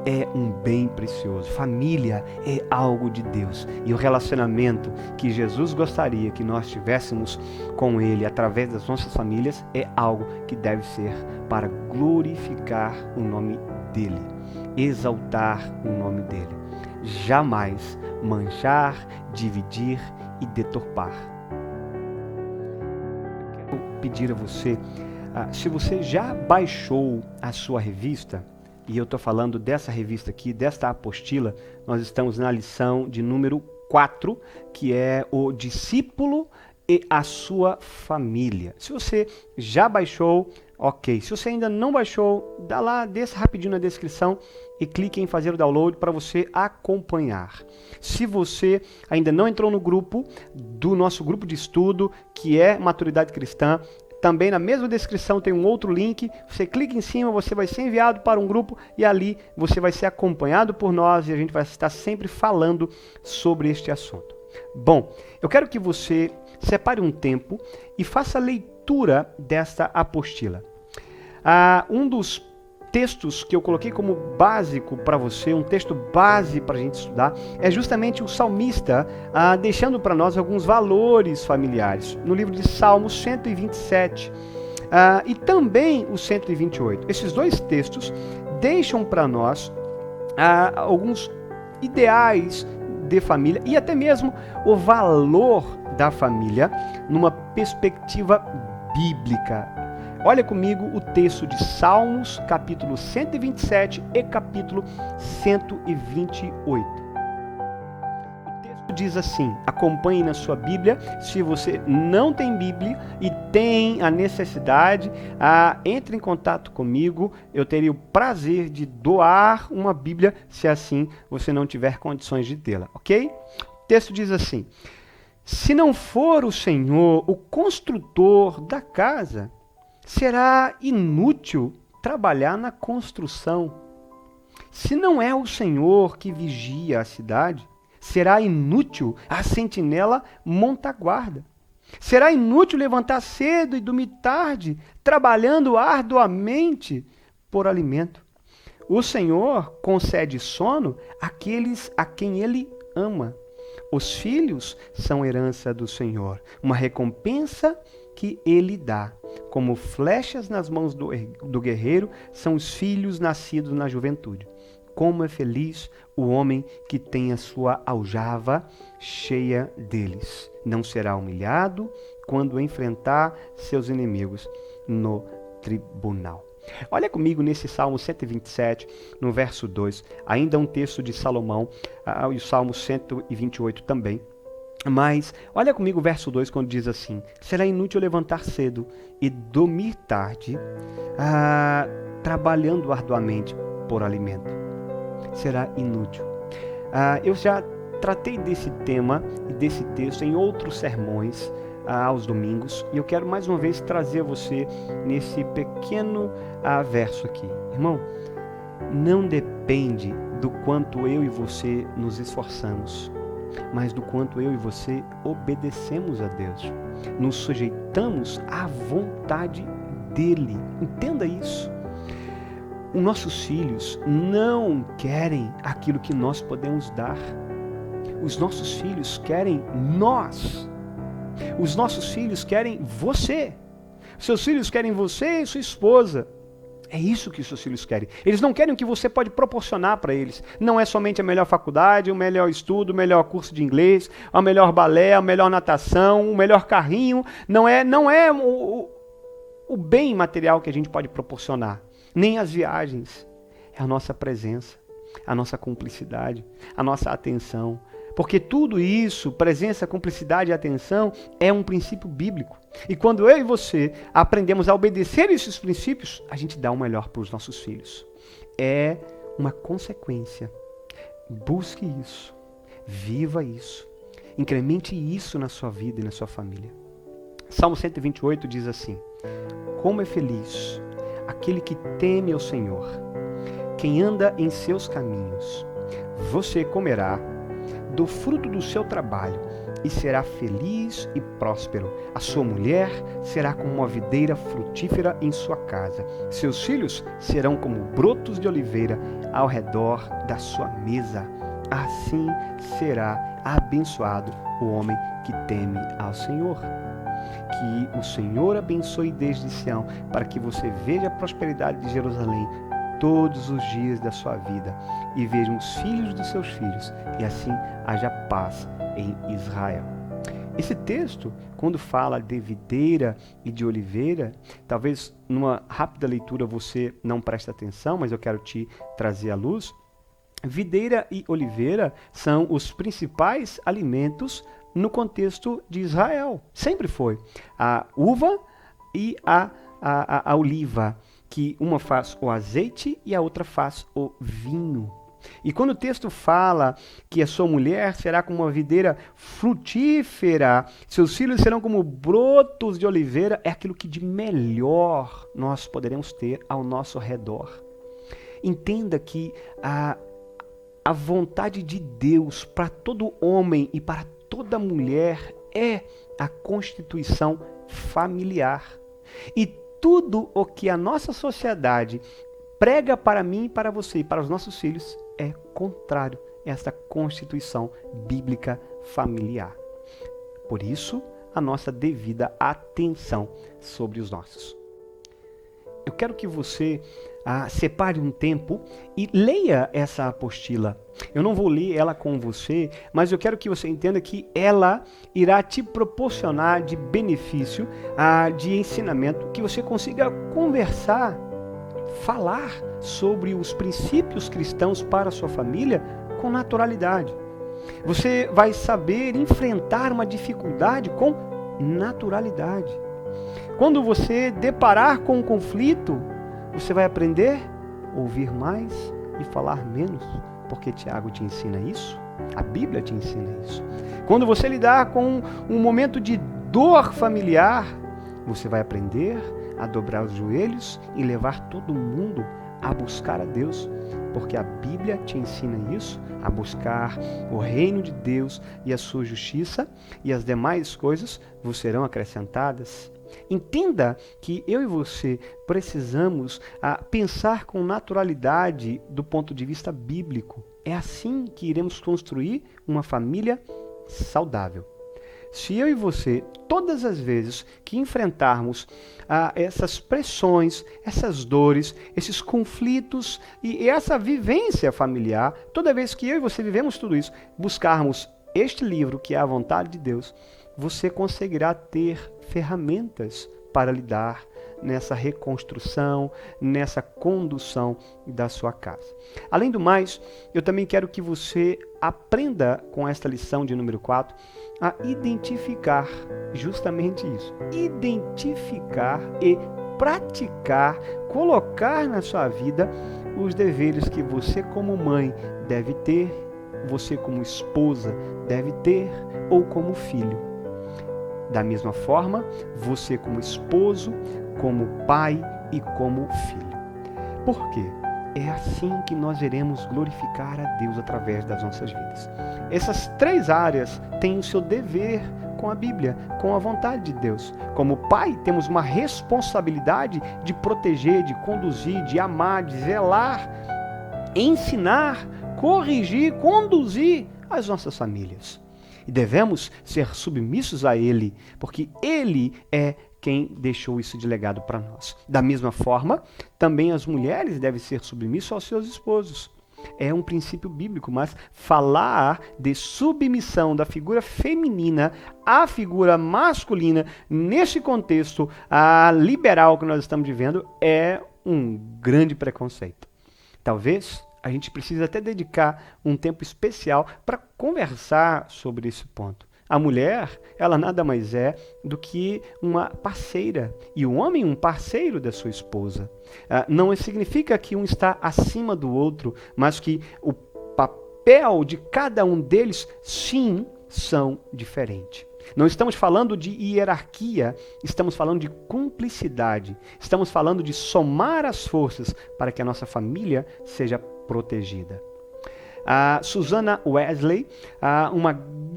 é um bem precioso. Família é algo de Deus. E o relacionamento que Jesus gostaria que nós tivéssemos com Ele através das nossas famílias é algo que deve ser para glorificar o nome dEle, exaltar o nome dEle. Jamais manchar, dividir e deturpar. Eu quero pedir a você, se você já baixou a sua revista, e eu estou falando dessa revista aqui, desta apostila, nós estamos na lição de número 4, que é o discípulo e a sua família. Se você já baixou, ok. Se você ainda não baixou, dá lá, desça rapidinho na descrição e clique em fazer o download para você acompanhar. Se você ainda não entrou no grupo, do nosso grupo de estudo, que é Maturidade Cristã, também na mesma descrição tem um outro link, você clica em cima, você vai ser enviado para um grupo e ali você vai ser acompanhado por nós e a gente vai estar sempre falando sobre este assunto. Bom, eu quero que você separe um tempo e faça a leitura desta apostila. Um dos textos que eu coloquei como básico para você, um texto base para a gente estudar, é justamente o salmista deixando para nós alguns valores familiares. No livro de Salmos 127 e também o 128. Esses dois textos deixam para nós alguns ideais de família e até mesmo o valor da família numa perspectiva bíblica. Olha comigo o texto de Salmos, capítulo 127 e capítulo 128. O texto diz assim, acompanhe na sua Bíblia. Se você não tem Bíblia e tem a necessidade, entre em contato comigo. Eu teria o prazer de doar uma Bíblia, se assim você não tiver condições de tê-la, ok? O texto diz assim, se não for o Senhor o construtor da casa, será inútil trabalhar na construção. Se não é o Senhor que vigia a cidade, será inútil a sentinela montar guarda. Será inútil levantar cedo e dormir tarde, trabalhando arduamente por alimento. O Senhor concede sono àqueles a quem Ele ama. Os filhos são herança do Senhor, uma recompensa que Ele dá. Como flechas nas mãos do guerreiro, são os filhos nascidos na juventude. Como é feliz o homem que tem a sua aljava cheia deles. Não será humilhado quando enfrentar seus inimigos no tribunal. Olha comigo nesse Salmo 127, no verso 2. Ainda um texto de Salomão, e o Salmo 128 também. Mas olha comigo o verso 2 quando diz assim, será inútil levantar cedo e dormir tarde, trabalhando arduamente por alimento. Será inútil. Eu já tratei desse tema e desse texto em outros sermões aos domingos e eu quero mais uma vez trazer você nesse pequeno verso aqui. Irmão, não depende do quanto eu e você nos esforçamos, mas do quanto eu e você obedecemos a Deus, nos sujeitamos à vontade dEle. Entenda isso. Os nossos filhos não querem aquilo que nós podemos dar. Os nossos filhos querem nós. Os nossos filhos querem você. Seus filhos querem você e sua esposa. É isso que os seus filhos querem. Eles não querem o que você pode proporcionar para eles. Não é somente a melhor faculdade, o melhor estudo, o melhor curso de inglês, a melhor balé, a melhor natação, o melhor carrinho. Não é o bem material que a gente pode proporcionar. Nem as viagens. É a nossa presença, a nossa cumplicidade, a nossa atenção. Porque tudo isso, presença, cumplicidade e atenção, é um princípio bíblico. E quando eu e você aprendemos a obedecer esses princípios, a gente dá o melhor para os nossos filhos. É uma consequência. Busque isso. Viva isso. Incremente isso na sua vida e na sua família. Salmo 128 diz assim: como é feliz aquele que teme ao Senhor, quem anda em seus caminhos. Você comerá do fruto do seu trabalho e será feliz e próspero. A sua mulher será como uma videira frutífera em sua casa. Seus filhos serão como brotos de oliveira ao redor da sua mesa. Assim será abençoado o homem que teme ao Senhor. Que o Senhor abençoe desde Sião, para que você veja a prosperidade de Jerusalém todos os dias da sua vida e vejam os filhos dos seus filhos, e assim haja paz em Israel. Esse texto, quando fala de videira e de oliveira, talvez numa rápida leitura você não preste atenção, mas eu quero te trazer à luz. Videira e oliveira são os principais alimentos no contexto de Israel. Sempre foi. A uva e a oliva, que uma faz o azeite e a outra faz o vinho. E quando o texto fala que a sua mulher será como uma videira frutífera, seus filhos serão como brotos de oliveira, é aquilo que de melhor nós poderemos ter ao nosso redor. Entenda que a vontade de Deus para todo homem e para toda mulher é a constituição familiar. E tudo o que a nossa sociedade prega para mim e para você e para os nossos filhos é contrário a esta constituição bíblica familiar. Por isso, a nossa devida atenção sobre os nossos. Eu quero que você separe um tempo e leia essa apostila. Eu não vou ler ela com você, mas eu quero que você entenda que ela irá te proporcionar de benefício, de ensinamento, que você consiga conversar, falar sobre os princípios cristãos para a sua família com naturalidade. Você vai saber enfrentar uma dificuldade com naturalidade. Quando você deparar com um conflito, você vai aprender a ouvir mais e falar menos, porque Tiago te ensina isso, a Bíblia te ensina isso. Quando você lidar com um momento de dor familiar, você vai aprender a dobrar os joelhos e levar todo mundo a buscar a Deus, porque a Bíblia te ensina isso, a buscar o reino de Deus e a sua justiça, e as demais coisas vos serão acrescentadas. Entenda que eu e você precisamos pensar com naturalidade do ponto de vista bíblico. É assim que iremos construir uma família saudável. Se eu e você, todas as vezes que enfrentarmos essas pressões, essas dores, esses conflitos e essa vivência familiar, toda vez que eu e você vivemos tudo isso, buscarmos este livro, que é a vontade de Deus, você conseguirá ter ferramentas para lidar nessa reconstrução, nessa condução da sua casa. Além do mais, eu também quero que você aprenda com esta lição de número 4 a identificar justamente isso. Identificar e praticar, colocar na sua vida os deveres que você como mãe deve ter, você como esposa deve ter ou como filho. Da mesma forma, você como esposo, como pai e como filho. Por quê? É assim que nós iremos glorificar a Deus através das nossas vidas. Essas três áreas têm o seu dever com a Bíblia, com a vontade de Deus. Como pai, temos uma responsabilidade de proteger, de conduzir, de amar, de zelar, ensinar, corrigir, conduzir as nossas famílias. E devemos ser submissos a Ele, porque Ele é quem deixou isso de legado para nós. Da mesma forma, também as mulheres devem ser submissas aos seus esposos. É um princípio bíblico, mas falar de submissão da figura feminina à figura masculina, nesse contexto liberal que nós estamos vivendo, é um grande preconceito. Talvez a gente precise até dedicar um tempo especial para conversar sobre esse ponto. A mulher, ela nada mais é do que uma parceira, e o homem um parceiro da sua esposa. Não significa que um está acima do outro, mas que o papel de cada um deles, sim, são diferentes. Não estamos falando de hierarquia, estamos falando de cumplicidade. Estamos falando de somar as forças para que a nossa família seja protegida. A Susanna Wesley, uma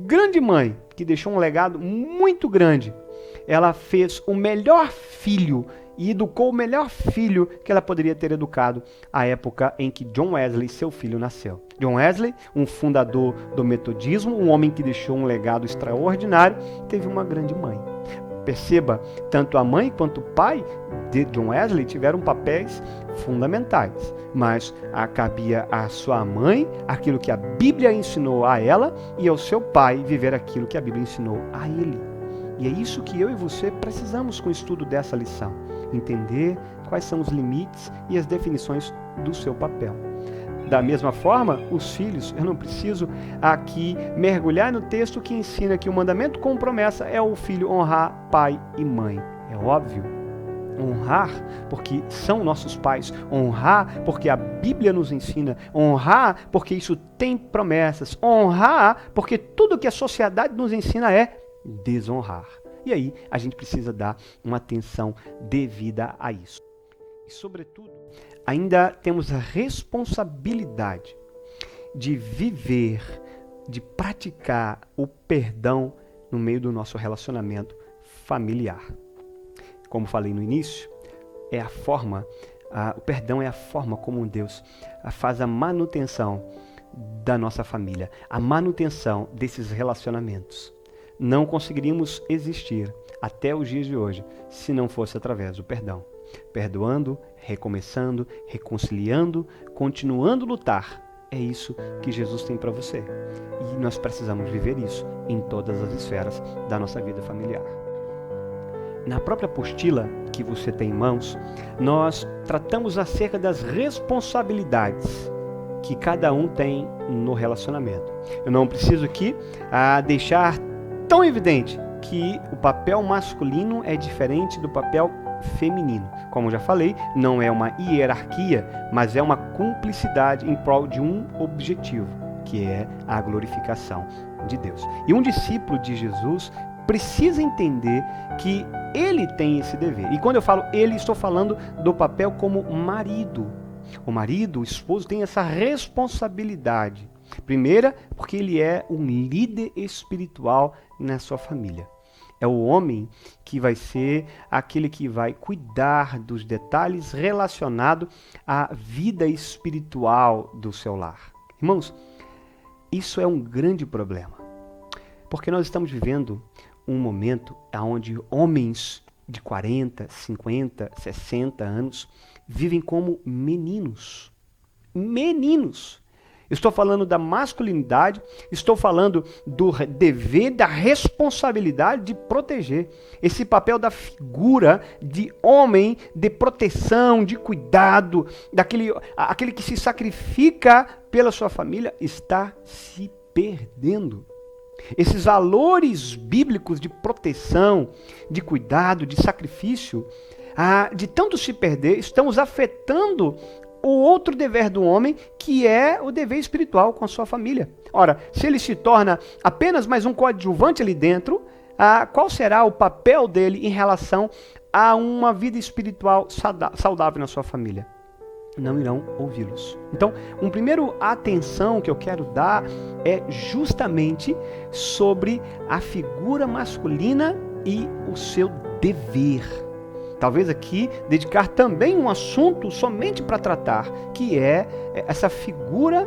grande mãe que deixou um legado muito grande. Ela fez o melhor filho e educou o melhor filho que ela poderia ter educado à época em que John Wesley, seu filho, nasceu. John Wesley, um fundador do metodismo, um homem que deixou um legado extraordinário, teve uma grande mãe. Perceba, tanto a mãe quanto o pai de John Wesley tiveram papéis fundamentais, mas cabia à sua mãe aquilo que a Bíblia ensinou a ela e ao seu pai viver aquilo que a Bíblia ensinou a ele. E é isso que eu e você precisamos com o estudo dessa lição, entender quais são os limites e as definições do seu papel. Da mesma forma, os filhos, eu não preciso aqui mergulhar no texto que ensina que o mandamento com promessa é o filho honrar pai e mãe. É óbvio. Honrar porque são nossos pais, honrar porque a Bíblia nos ensina, honrar porque isso tem promessas, honrar porque tudo que a sociedade nos ensina é desonrar. E aí a gente precisa dar uma atenção devida a isso. E sobretudo, ainda temos a responsabilidade de viver, de praticar o perdão no meio do nosso relacionamento familiar. Como falei no início, o perdão é a forma como Deus faz a manutenção da nossa família, a manutenção desses relacionamentos. Não conseguiríamos existir até os dias de hoje se não fosse através do perdão. Perdoando, recomeçando, reconciliando, continuando a lutar. É isso que Jesus tem para você. E nós precisamos viver isso em todas as esferas da nossa vida familiar. Na própria apostila que você tem em mãos, nós tratamos acerca das responsabilidades que cada um tem no relacionamento. Eu não preciso aqui deixar tão evidente que o papel masculino é diferente do papel feminino. Como já falei, não é uma hierarquia, mas é uma cumplicidade em prol de um objetivo, que é a glorificação de Deus. E um discípulo de Jesus precisa entender que ele tem esse dever. E quando eu falo ele, estou falando do papel como marido. O marido, o esposo, tem essa responsabilidade. Primeira, porque ele é um líder espiritual na sua família. É o homem que vai ser aquele que vai cuidar dos detalhes relacionados à vida espiritual do seu lar. Irmãos, isso é um grande problema, porque nós estamos vivendo um momento onde homens de 40, 50, 60 anos vivem como meninos. Meninos! Estou falando da masculinidade, estou falando do dever, da responsabilidade de proteger. Esse papel da figura de homem, de proteção, de cuidado, aquele que se sacrifica pela sua família, está se perdendo. Esses valores bíblicos de proteção, de cuidado, de sacrifício, de tanto se perder, estamos afetando o outro dever do homem, que é o dever espiritual com a sua família. Ora, se ele se torna apenas mais um coadjuvante ali dentro, qual será o papel dele em relação a uma vida espiritual saudável na sua família? Não irão ouvi-los. Então, uma primeira atenção que eu quero dar é justamente sobre a figura masculina e o seu dever. talvez aqui dedicar também um assunto somente para tratar, que é essa figura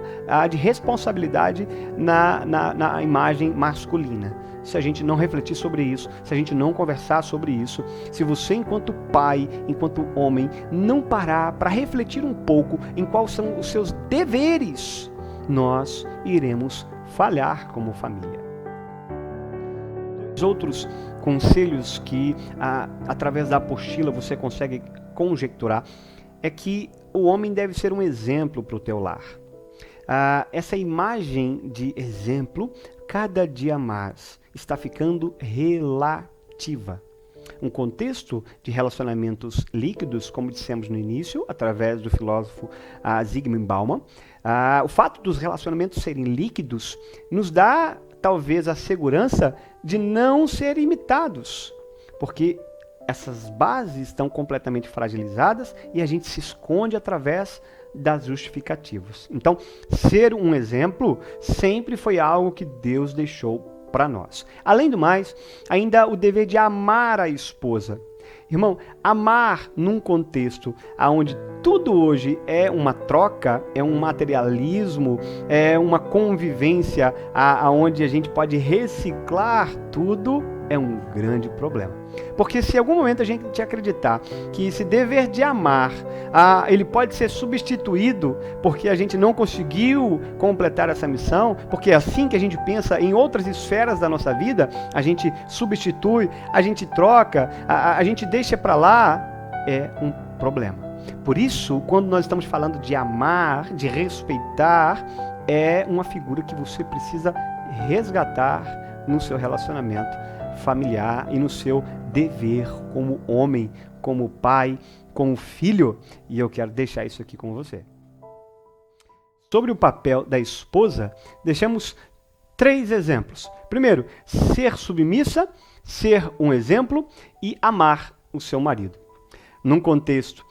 de responsabilidade na imagem masculina. Se a gente não refletir sobre isso, se a gente não conversar sobre isso, se você enquanto pai, enquanto homem, não parar para refletir um pouco em quais são os seus deveres, nós iremos falhar como família. Outros conselhos que, através da apostila, você consegue conjecturar é que o homem deve ser um exemplo para o teu lar. Essa imagem de exemplo, cada dia mais, está ficando relativa. Um contexto de relacionamentos líquidos, como dissemos no início, através do filósofo Zygmunt Bauman, o fato dos relacionamentos serem líquidos nos dá talvez a segurança de não ser imitados, porque essas bases estão completamente fragilizadas e a gente se esconde através das justificativas. Então, ser um exemplo sempre foi algo que Deus deixou para nós. Além do mais, ainda o dever de amar a esposa. Irmão, amar num contexto onde tudo hoje é uma troca, é um materialismo, é uma convivência onde a gente pode reciclar tudo, é um grande problema. Porque se em algum momento a gente acreditar que esse dever de amar, ele pode ser substituído porque a gente não conseguiu completar essa missão, porque é assim que a gente pensa em outras esferas da nossa vida, a gente substitui, a gente troca, a gente deixa para lá, é um problema. Por isso, quando nós estamos falando de amar, de respeitar, é uma figura que você precisa resgatar no seu relacionamento familiar e no seu dever como homem, como pai, como filho, e eu quero deixar isso aqui com você. Sobre o papel da esposa, deixamos 3 exemplos. Primeiro, ser submissa, ser um exemplo e amar o seu marido. Num contexto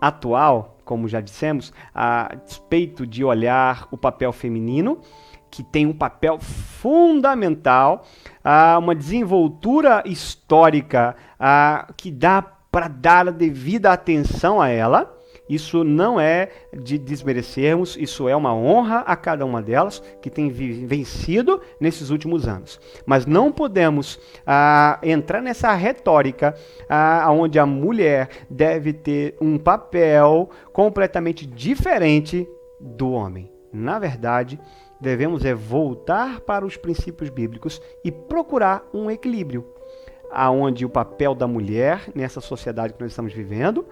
atual, como já dissemos, a despeito de olhar o papel feminino, que tem um papel fundamental, uma desenvoltura histórica que dá para dar a devida atenção a ela. Isso não é de desmerecermos, isso é uma honra a cada uma delas que tem vencido nesses últimos anos. Mas não podemos entrar nessa retórica onde a mulher deve ter um papel completamente diferente do homem. Na verdade, devemos voltar para os princípios bíblicos e procurar um equilíbrio, aonde o papel da mulher nessa sociedade que nós estamos vivendo,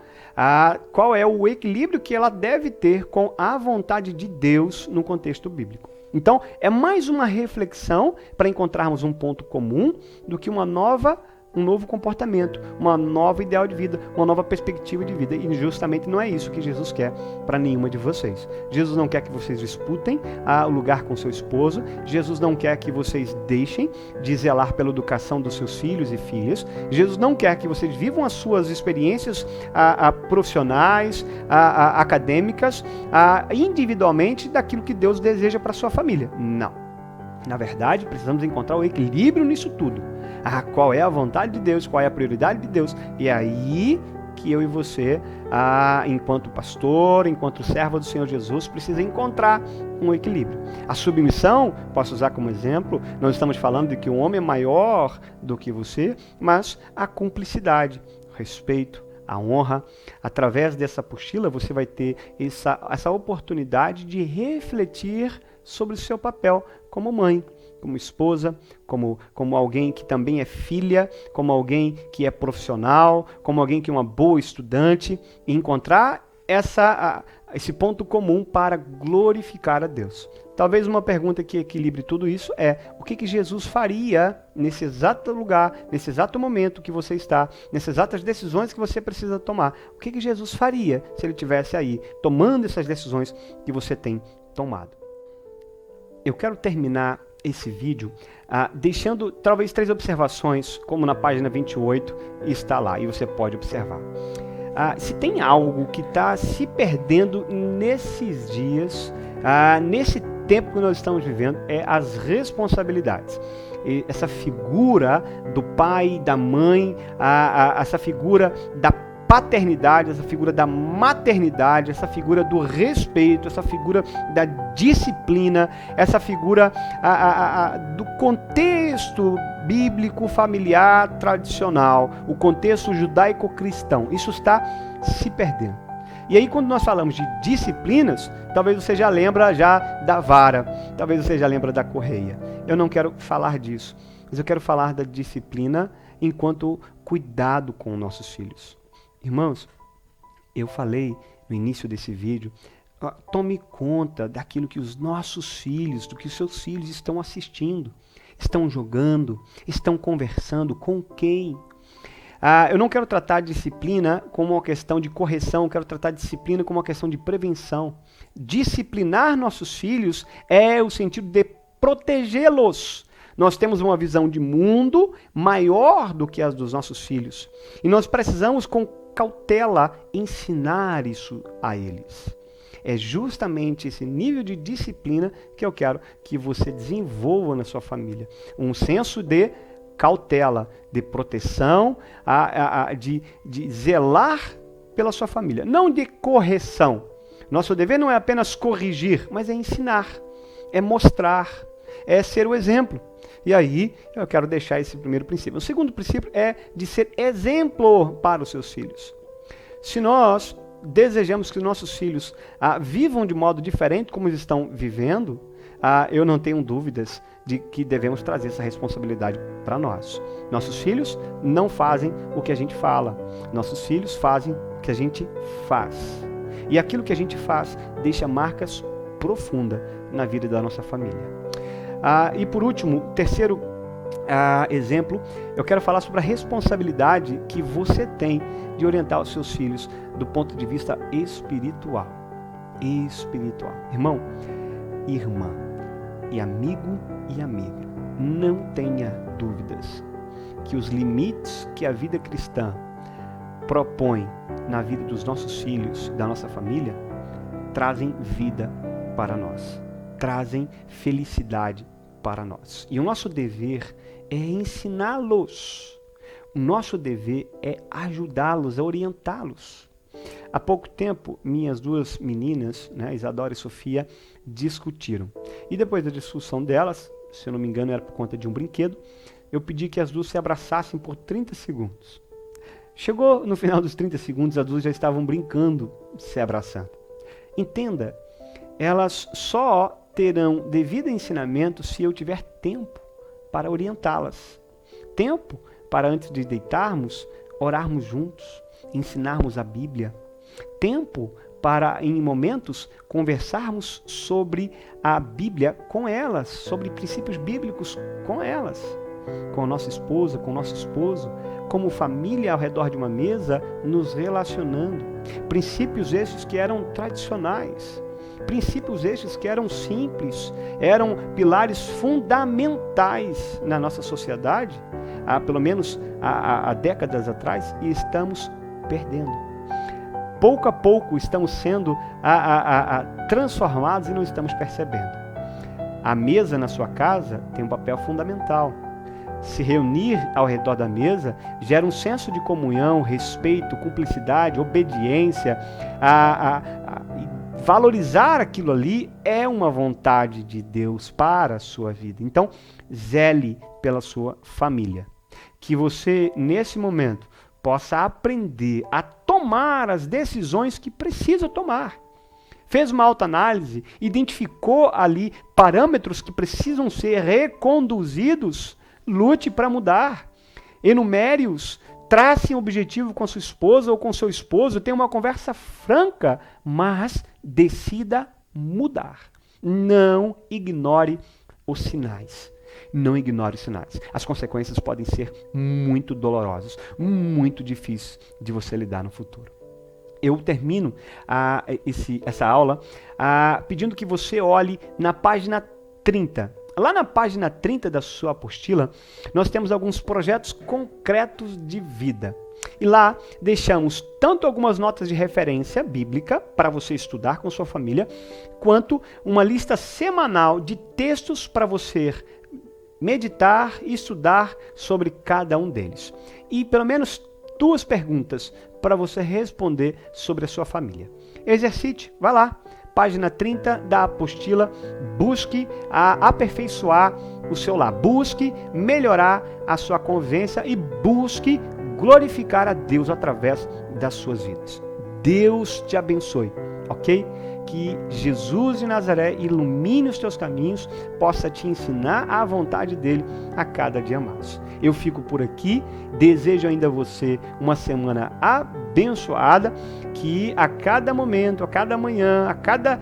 qual é o equilíbrio que ela deve ter com a vontade de Deus no contexto bíblico. Então, é mais uma reflexão para encontrarmos um ponto comum do que um novo comportamento, uma nova ideal de vida, uma nova perspectiva de vida. E justamente não é isso que Jesus quer para nenhuma de vocês. Jesus não quer que vocês disputem o lugar com seu esposo. Jesus não quer que vocês deixem de zelar pela educação dos seus filhos e filhas. Jesus não quer que vocês vivam as suas experiências profissionais, acadêmicas, individualmente daquilo que Deus deseja para a sua família. Não. Na verdade, precisamos encontrar o equilíbrio nisso tudo. Qual é a vontade de Deus, qual é a prioridade de Deus. E é aí que eu e você, enquanto pastor, enquanto servo do Senhor Jesus, precisa encontrar um equilíbrio. A submissão, posso usar como exemplo, não estamos falando de que um homem é maior do que você, mas a cumplicidade, o respeito, a honra. Através dessa apostila você vai ter essa oportunidade de refletir sobre o seu papel como mãe, como esposa, como alguém que também é filha, como alguém que é profissional, como alguém que é uma boa estudante, e encontrar esse ponto comum para glorificar a Deus. Talvez uma pergunta que equilibre tudo isso é: o que Jesus faria nesse exato lugar, nesse exato momento que você está, nessas exatas decisões que você precisa tomar? O que Jesus faria se ele estivesse aí, tomando essas decisões que você tem tomado? Eu quero terminar esse vídeo deixando talvez 3 observações, como na página 28 está lá, e você pode observar. Se tem algo que está se perdendo nesses dias, nesse tempo que nós estamos vivendo, é as responsabilidades. essa figura do pai, da mãe, essa figura da paternidade, essa figura da maternidade, essa figura do respeito, essa figura da disciplina, essa figura do contexto bíblico, familiar, tradicional, o contexto judaico-cristão. Isso está se perdendo. E aí, quando nós falamos de disciplinas, talvez você já lembra já da vara, talvez você já lembra da correia. Eu não quero falar disso, mas eu quero falar da disciplina enquanto cuidado com nossos filhos. Irmãos, eu falei no início desse vídeo, tome conta daquilo que os nossos filhos, do que os seus filhos estão assistindo, estão jogando, estão conversando com quem? Eu não quero tratar a disciplina como uma questão de correção, eu quero tratar a disciplina como uma questão de prevenção. Disciplinar nossos filhos é o sentido de protegê-los. Nós temos uma visão de mundo maior do que a dos nossos filhos. E nós precisamos, com cautela, ensinar isso a eles. É justamente esse nível de disciplina que eu quero que você desenvolva na sua família. Um senso de cautela, de proteção, de zelar pela sua família. Não de correção. Nosso dever não é apenas corrigir, mas é ensinar, é mostrar, é ser o exemplo. E aí eu quero deixar esse primeiro princípio. O segundo princípio é de ser exemplo para os seus filhos. Se nós desejamos que os nossos filhos vivam de modo diferente como eles estão vivendo, eu não tenho dúvidas de que devemos trazer essa responsabilidade para nós. Nossos filhos não fazem o que a gente fala. Nossos filhos fazem o que a gente faz. E aquilo que a gente faz deixa marcas profundas na vida da nossa família. E por último, terceiro exemplo, eu quero falar sobre a responsabilidade que você tem de orientar os seus filhos do ponto de vista espiritual. Irmão, irmã, e amigo e amiga, não tenha dúvidas que os limites que a vida cristã propõe na vida dos nossos filhos, da nossa família, trazem vida para nós, trazem felicidade para nós. E o nosso dever é ensiná-los. O nosso dever é ajudá-los, é orientá-los. Há pouco tempo, minhas duas meninas, Isadora e Sofia, discutiram. E depois da discussão delas, se eu não me engano era por conta de um brinquedo, eu pedi que as duas se abraçassem por 30 segundos. Chegou no final dos 30 segundos, as duas já estavam brincando, se abraçando. Entenda, elas só terão devido ensinamento se eu tiver tempo para orientá-las. Tempo para, antes de deitarmos, orarmos juntos, ensinarmos a Bíblia. Tempo para, em momentos, conversarmos sobre a Bíblia com elas, sobre princípios bíblicos com elas, com a nossa esposa, com o nosso esposo, como família ao redor de uma mesa, nos relacionando. Princípios esses que eram tradicionais, princípios estes que eram simples, eram pilares fundamentais na nossa sociedade, pelo menos há décadas atrás, e estamos perdendo. Pouco a pouco estamos sendo transformados e não estamos percebendo. A mesa na sua casa tem um papel fundamental. Se reunir ao redor da mesa gera um senso de comunhão, respeito, cumplicidade, obediência. Valorizar aquilo ali é uma vontade de Deus para a sua vida. Então, zele pela sua família. Que você, nesse momento, possa aprender a tomar as decisões que precisa tomar. Fez uma autoanálise, identificou ali parâmetros que precisam ser reconduzidos, lute para mudar. Enumere-os, trace um objetivo com a sua esposa ou com seu esposo, tenha uma conversa franca, mas decida mudar. Não ignore os sinais. Não ignore os sinais. As consequências podem ser muito dolorosas, muito difíceis de você lidar no futuro. Eu termino essa aula pedindo que você olhe na página 30. Lá na página 30 da sua apostila, nós temos alguns projetos concretos de vida. E lá deixamos tanto algumas notas de referência bíblica para você estudar com sua família, quanto uma lista semanal de textos para você meditar e estudar sobre cada um deles. E pelo menos 2 perguntas para você responder sobre a sua família. Exercite, vai lá, página 30 da apostila, busque aperfeiçoar o seu lar, busque melhorar a sua convivência e busque glorificar a Deus através das suas vidas. Deus te abençoe, ok? Que Jesus de Nazaré ilumine os teus caminhos, possa te ensinar a vontade dele a cada dia mais. Eu fico por aqui, desejo ainda a você uma semana abençoada, que a cada momento, a cada manhã, a cada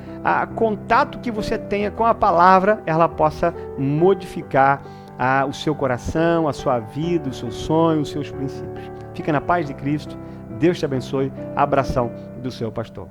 contato que você tenha com a palavra, ela possa modificar o seu coração, a sua vida, os seus sonhos, os seus princípios. Fica na paz de Cristo, Deus te abençoe, abração do seu pastor.